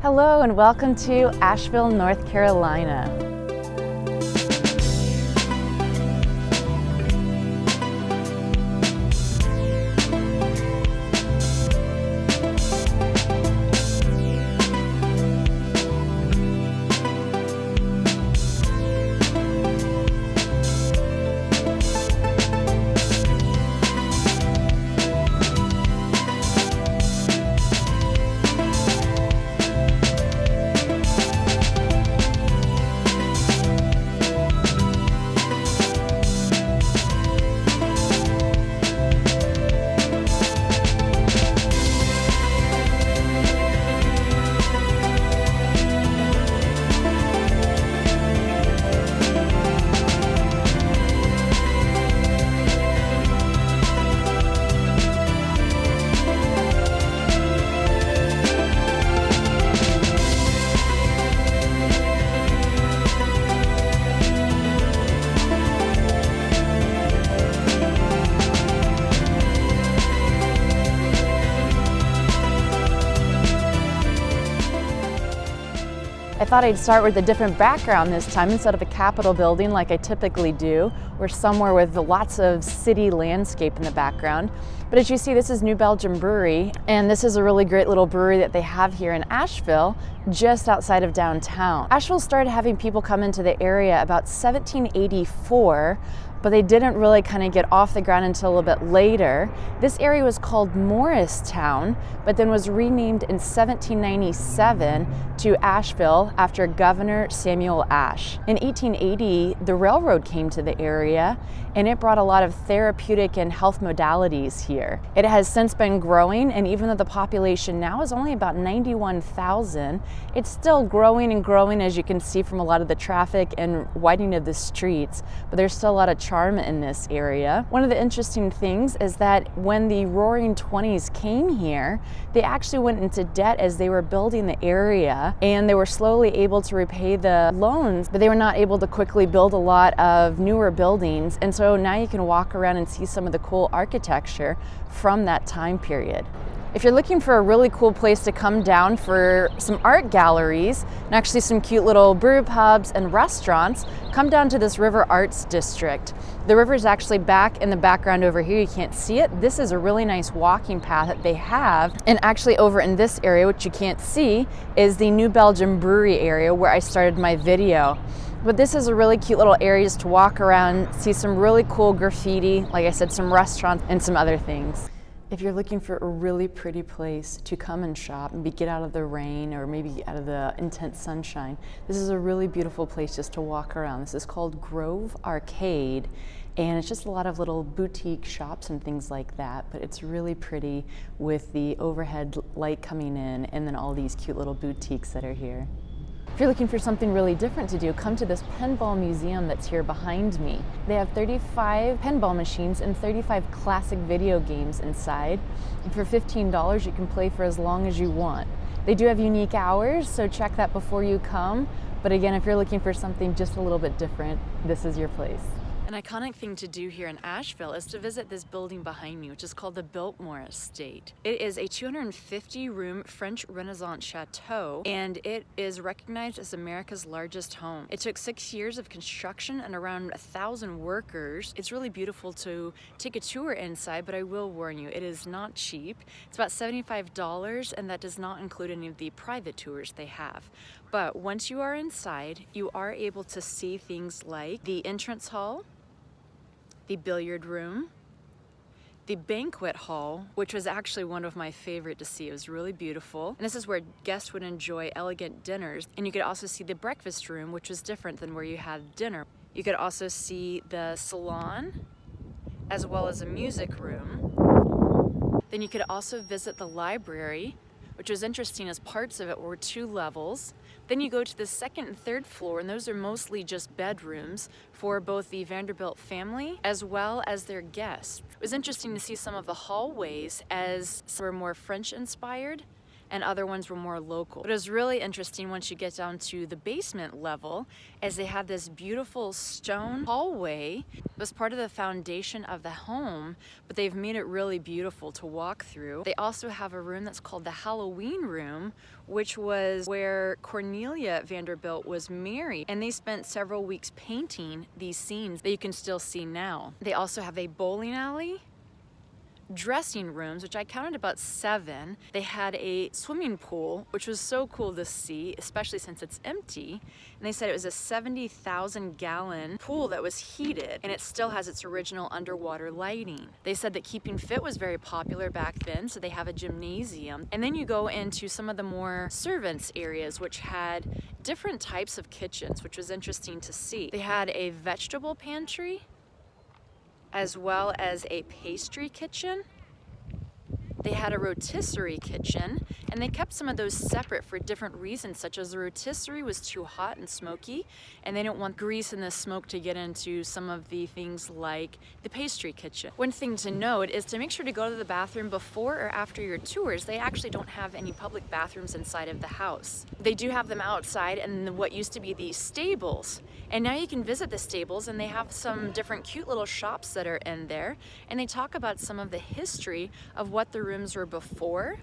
Hello and welcome to Asheville, North Carolina. I thought I'd start with a different background this time. Instead of a Capitol building like I typically do, we're somewhere with lots of city landscape in the background. But as you see, this is New Belgium Brewery, and this is a really great little brewery that they have here in Asheville, just outside of downtown. Asheville started having people come into the area about 1784, but they didn't really kind of get off the ground until a little bit later. This area was called Morristown, but then was renamed in 1797 to Asheville after Governor Samuel Ashe. In 1880, the railroad came to the area, and it brought a lot of therapeutic and health modalities here. It has since been growing, and even though the population now is only about 91,000, it's still growing and growing, as you can see from a lot of the traffic and widening of the streets, but there's still a lot of charm in this area. One of the interesting things is that when the Roaring 20s came here, they actually went into debt as they were building the area, and they were slowly able to repay the loans, but they were not able to quickly build a lot of newer buildings. And so now you can walk around and see some of the cool architecture from that time period. If you're looking for a really cool place to come down for some art galleries and actually some cute little brew pubs and restaurants, come down to this River Arts District. The river is actually back in the background over here. You can't see it. This is a really nice walking path that they have. And actually over in this area, which you can't see, is the New Belgium Brewery area where I started my video. But this is a really cute little area just to walk around, see some really cool graffiti, like I said, some restaurants and some other things. If you're looking for a really pretty place to come and shop and get out of the rain or maybe out of the intense sunshine, this is a really beautiful place just to walk around. This is called Grove Arcade, and it's just a lot of little boutique shops and things like that, but it's really pretty with the overhead light coming in and then all these cute little boutiques that are here. If you're looking for something really different to do, come to this Pinball Museum that's here behind me. They have 35 pinball machines and 35 classic video games inside. And for $15, you can play for as long as you want. They do have unique hours, so check that before you come. But again, if you're looking for something just a little bit different, this is your place. An iconic thing to do here in Asheville is to visit this building behind me, which is called the Biltmore Estate. It is a 250-room French Renaissance chateau, and it is recognized as America's largest home. It took 6 years of construction and around 1,000 workers. It's really beautiful to take a tour inside, but I will warn you, it is not cheap. It's about $75, and that does not include any of the private tours they have. But once you are inside, you are able to see things like the entrance hall, the billiard room, the banquet hall, which was actually one of my favorite to see. It was really beautiful. And this is where guests would enjoy elegant dinners. And you could also see the breakfast room, which was different than where you had dinner. You could also see the salon, as well as a music room. Then you could also visit the library, which was interesting as parts of it were 2 levels. Then you go to the 2nd and 3rd floor, and those are mostly just bedrooms for both the Vanderbilt family as well as their guests. It was interesting to see some of the hallways as some were more French inspired, and other ones were more local. But it was really interesting once you get down to the basement level, as they had this beautiful stone hallway. It was part of the foundation of the home, but they've made it really beautiful to walk through. They also have a room that's called the Halloween room, which was where Cornelia Vanderbilt was married, and they spent several weeks painting these scenes that you can still see now. They also have a bowling alley, dressing rooms, which I counted about 7. They had a swimming pool, which was so cool to see, especially since it's empty. And they said it was a 70,000 gallon pool that was heated, and it still has its original underwater lighting. They said that keeping fit was very popular back then, so they have a gymnasium. And then you go into some of the more servants areas, which had different types of kitchens, which was interesting to see. They had a vegetable pantry, as well as a pastry kitchen. They had a rotisserie kitchen, and they kept some of those separate for different reasons, such as the rotisserie was too hot and smoky, and they didn't want grease and the smoke to get into some of the things like the pastry kitchen. One thing to note is to make sure to go to the bathroom before or after your tours. They actually don't have any public bathrooms inside of the house. They do have them outside in what used to be the stables, and now you can visit the stables, and they have some different cute little shops that are in there, and they talk about some of the history of what the rooms were before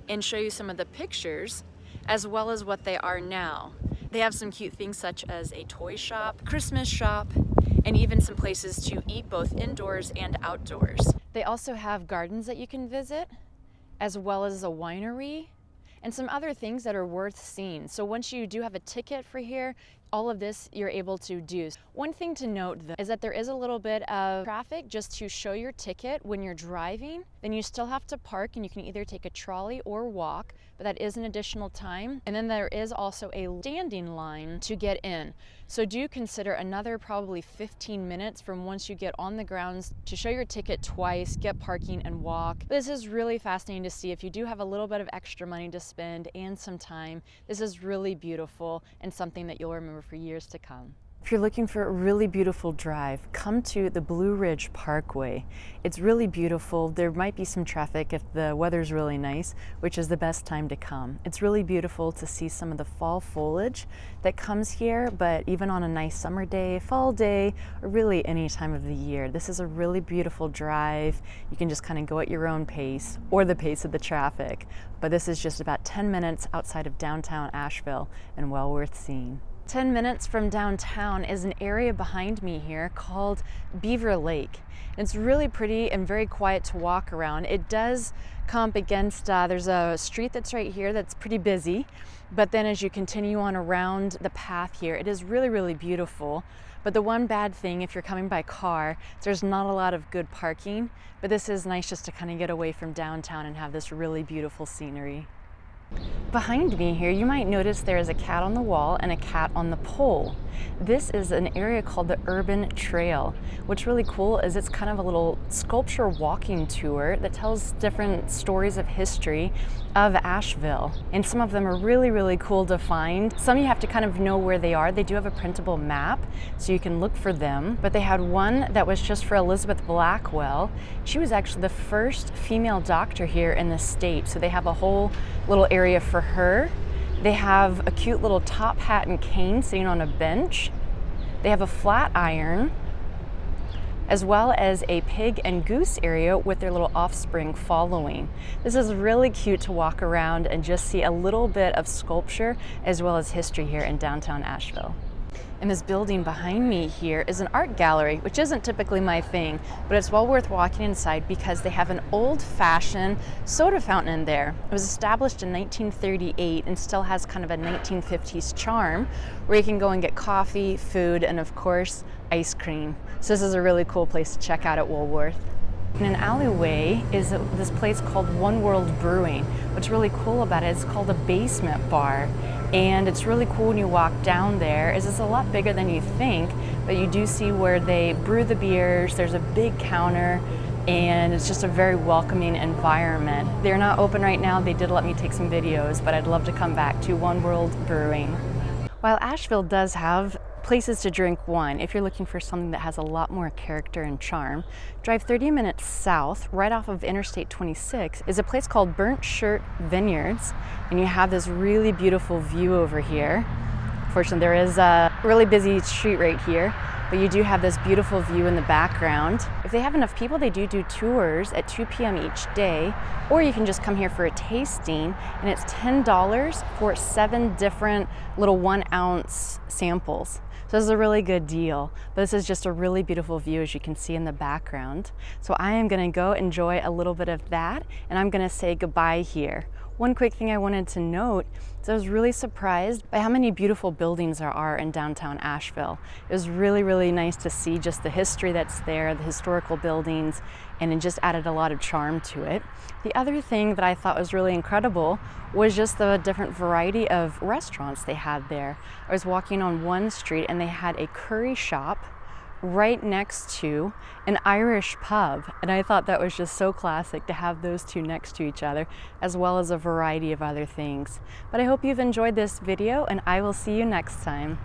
and show you some of the pictures as well as what they are now. They have some cute things such as a toy shop, Christmas shop, and even some places to eat both indoors and outdoors. They also have gardens that you can visit, as well as a winery and some other things that are worth seeing. So once you do have a ticket for here, all of this you're able to do. One thing to note though is that there is a little bit of traffic just to show your ticket when you're driving. Then you still have to park, and you can either take a trolley or walk, but that is an additional time. And then there is also a standing line to get in. So do consider another probably 15 minutes from once you get on the grounds to show your ticket twice, get parking, and walk. This is really fascinating to see. If you do have a little bit of extra money to spend and some time, this is really beautiful and something that you'll remember for years to come. If you're looking for a really beautiful drive, come to the Blue Ridge Parkway. It's really beautiful. There might be some traffic if the weather's really nice, which is the best time to come. It's really beautiful to see some of the fall foliage that comes here, but even on a nice summer day, fall day, or really any time of the year, this is a really beautiful drive. You can just kind of go at your own pace or the pace of the traffic, but this is just about 10 minutes outside of downtown Asheville and well worth seeing. 10 minutes from downtown is an area behind me here called Beaver Lake. It's really pretty and very quiet to walk around. It does comp against, there's a street that's right here that's pretty busy, but then as you continue on around the path here, it is really, really beautiful. But the one bad thing, if you're coming by car, there's not a lot of good parking, but this is nice just to kind of get away from downtown and have this really beautiful scenery. Behind me here, you might notice there is a cat on the wall and a cat on the pole. This is an area called the Urban Trail. What's really cool is it's kind of a little sculpture walking tour that tells different stories of history of Asheville. And some of them are really, really cool to find. Some you have to kind of know where they are. They do have a printable map, so you can look for them. But they had one that was just for Elizabeth Blackwell. She was actually the first female doctor here in the state, so they have a whole little area for her. They have a cute little top hat and cane sitting on a bench. They have a flat iron, as well as a pig and goose area with their little offspring following. This is really cute to walk around and just see a little bit of sculpture as well as history here in downtown Asheville. And this building behind me here is an art gallery, which isn't typically my thing, but it's well worth walking inside because they have an old-fashioned soda fountain in there. It was established in 1938 and still has kind of a 1950s charm where you can go and get coffee, food, and of course, ice cream. So this is a really cool place to check out at Woolworth. In an alleyway is this place called World Brewing. What's really cool about it is it's called a basement bar. And it's really cool when you walk down there, is it's a lot bigger than you think, but you do see where they brew the beers. There's a big counter, and it's just a very welcoming environment. They're not open right now. They did let me take some videos, but I'd love to come back to World Brewing. While Asheville does have Places to drink wine, if you're looking for something that has a lot more character and charm, drive 30 minutes south, right off of Interstate 26, is a place called Burntshirt Vineyards, and you have this really beautiful view over here. Fortunately, there is a really busy street right here, but you do have this beautiful view in the background. If they have enough people, they do tours at 2 p.m. each day, or you can just come here for a tasting, and it's $10 for 7 different little 1-ounce samples. So this is a really good deal, but this is just a really beautiful view, as you can see in the background. So I am gonna go enjoy a little bit of that, and I'm gonna say goodbye here. One quick thing I wanted to note is I was really surprised by how many beautiful buildings there are in downtown Asheville. It was really, really nice to see just the history that's there, the historical buildings, and it just added a lot of charm to it. The other thing that I thought was really incredible was just the different variety of restaurants they had there. I was walking on one street and they had a curry shop right next to an Irish pub, and I thought that was just so classic to have those two next to each other, as well as a variety of other things. But I hope you've enjoyed this video, and I will see you next time.